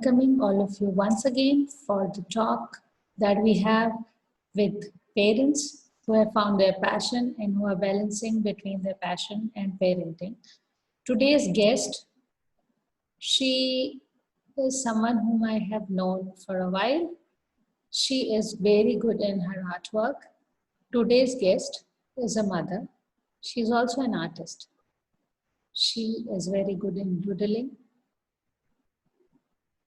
welcoming all of you once again for the talk that we have with parents who have found their passion and who are balancing between their passion and parenting. Today's guest, she is someone whom I have known for a while. She is very good in her artwork. Today's guest is a mother. She's also an artist. She is very good in doodling,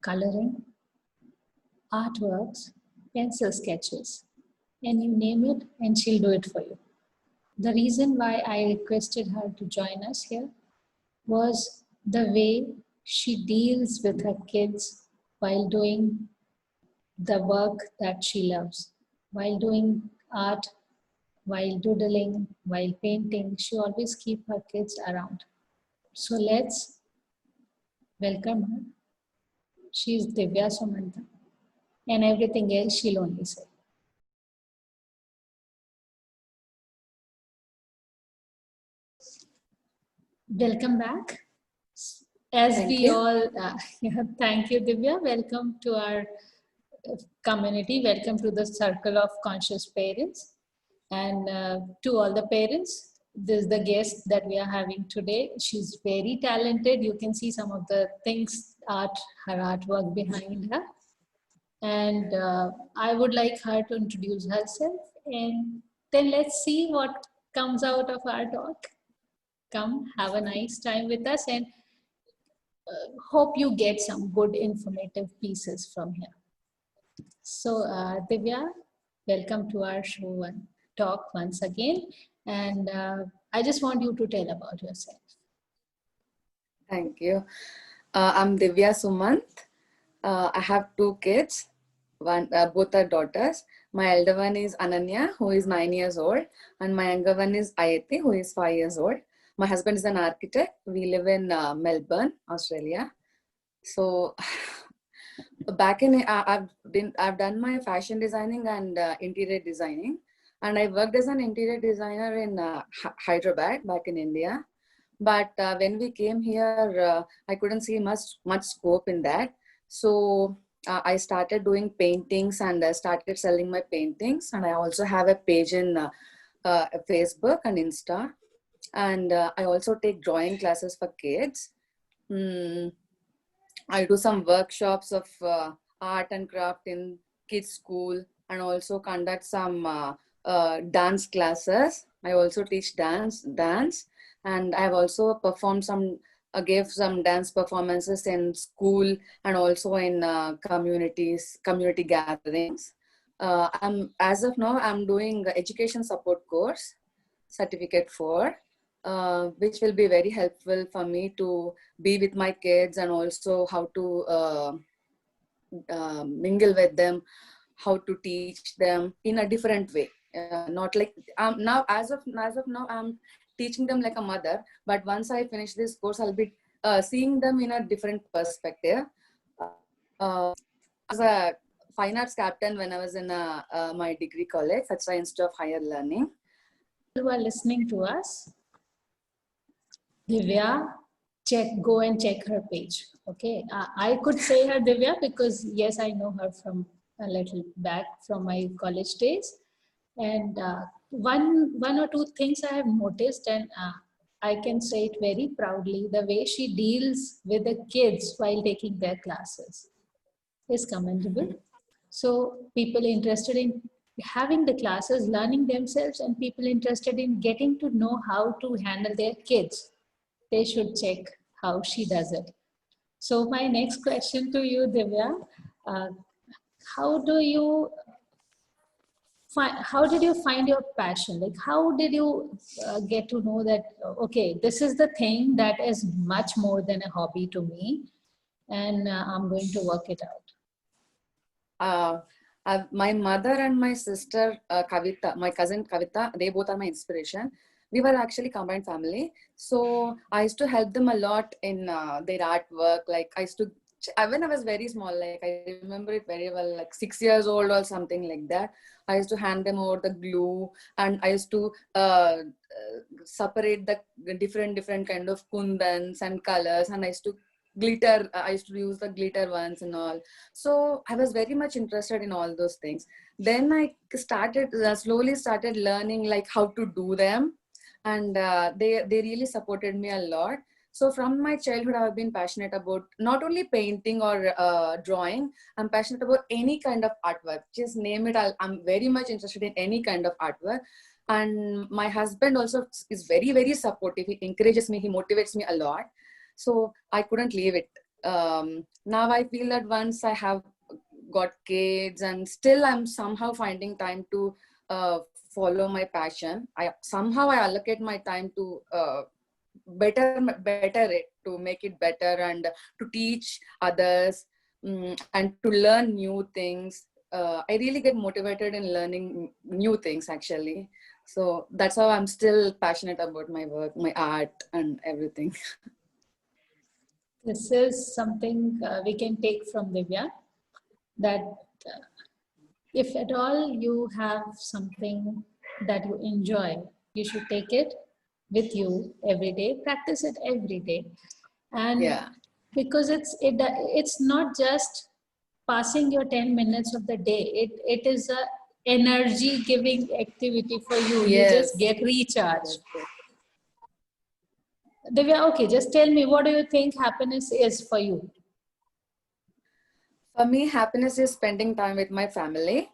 coloring, artworks, pencil sketches, and you name it, and she'll do it for you. The reason why I requested her to join us here was the way she deals with her kids while doing the work that she loves. While doing art, while doodling, while painting, she always keeps her kids around. So let's welcome her. She's Divya Sumanta, and everything else she'll only say. Welcome back. As Thank we you. all, thank you, Divya. Welcome to our community. Welcome to the Circle of Conscious Parents. And to all the parents, this is the guest that we are having today. She's very talented. You can see some of the things, her artwork behind her. And I would like her to introduce herself, and then let's see what comes out of our talk. Come, have a nice time with us, and hope you get some good informative pieces from here. So Divya, welcome to our show and talk once again. And I just want you to tell about yourself. Thank you. I'm Divya Sumant. I have two kids. Both are daughters. My elder one is Ananya, who is 9 years old, and my younger one is Ayati, who is 5 years old. My husband is an architect. We live in Melbourne, Australia. So back in I've done my fashion designing and interior designing, and I worked as an interior designer in Hyderabad, back in India. But when we came here, I couldn't see much scope in that. So I started doing paintings and started selling my paintings. And I also have a page in Facebook and Insta. And I also take drawing classes for kids. I do some workshops of art and craft in kids' school, and also conduct some dance classes. I also teach dance, and I've also performed gave some dance performances in school and also in community gatherings. As of now, I'm doing education support course, certificate 4, which will be very helpful for me to be with my kids, and also how to mingle with them, how to teach them in a different way. Not like now, as of now, I'm teaching them like a mother, but once I finish this course, I'll be seeing them in a different perspective. As a fine arts captain when I was in my degree college, Satya Institute of Higher Learning. Who are listening to us, Divya, go and check her page. Okay, I could say her Divya because yes, I know her from a little back from my college days. And one or two things I have noticed, and I can say it very proudly, the way she deals with the kids while taking their classes is commendable. So people interested in having the classes, learning themselves, and people interested in getting to know how to handle their kids, they should check how she does it. So my next question to you, Divya, how did you find your passion? Like, how did you get to know that, okay, this is the thing that is much more than a hobby to me, and I'm going to work it out? My mother and my sister, Kavita, my cousin Kavita, they both are my inspiration. We were actually combined family. So I used to help them a lot in their artwork. Like I used to, when I was very small, like I remember it very well, like 6 years old or something like that. I used to hand them over the glue, and I used to separate the different kind of kundans and colors, and I used to glitter. I used to use the glitter ones and all. So I was very much interested in all those things. Then I slowly started learning like how to do them, and they really supported me a lot. So from my childhood, I've been passionate about not only painting or drawing. I'm passionate about any kind of artwork. Just name it. I'm very much interested in any kind of artwork. And my husband also is very, very supportive. He encourages me. He motivates me a lot. So I couldn't leave it. Now I feel that once I have got kids, and still I'm somehow finding time to follow my passion. I allocate my time to better it, to make it better, and to teach others, and to learn new things. I really get motivated in learning new things actually. So that's how I'm still passionate about my work, my art, and everything. This is something we can take from Divya, that if at all you have something that you enjoy, you should take it with you every day, practice it every day. And Yeah. because it's not just passing your 10 minutes of the day, it is a energy giving activity for you. You just Yes. get recharged. Yes. Divya, okay, just tell me, what do you think happiness is for you? For me, happiness is spending time with my family,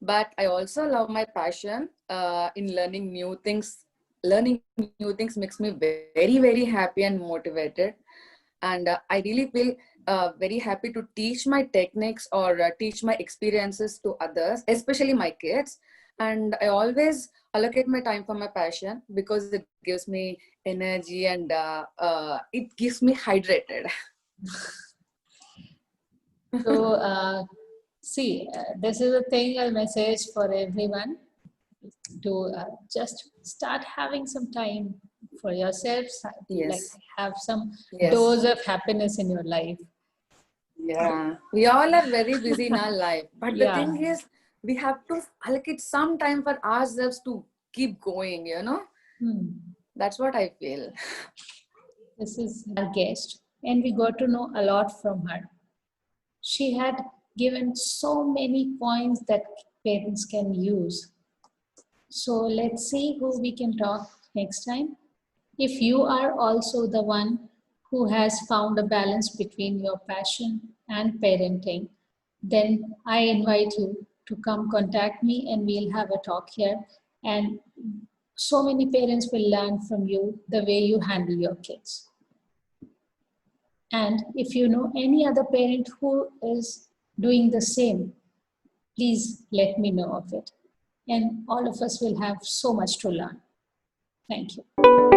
but I also love my passion in learning new things. Learning new things makes me very, very happy and motivated. And I really feel very happy to teach my techniques or teach my experiences to others, especially my kids. And I always allocate my time for my passion because it gives me energy, and it keeps me hydrated. So, see, this is a thing, a message for everyone to just start having some time for yourself, like Yes. have some Yes. dose of happiness in your life. Yeah, we all are very busy in our life, but the Yeah. thing is, we have to allocate some time for ourselves to keep going, you know? Hmm. That's what I feel. This is our guest, and we got to know a lot from her. She had given so many points that parents can use. So let's see who we can talk next time. If you are also the one who has found a balance between your passion and parenting, then I invite you to come contact me and we'll have a talk here. And so many parents will learn from you the way you handle your kids. And if you know any other parent who is doing the same, please let me know of it. And all of us will have so much to learn. Thank you.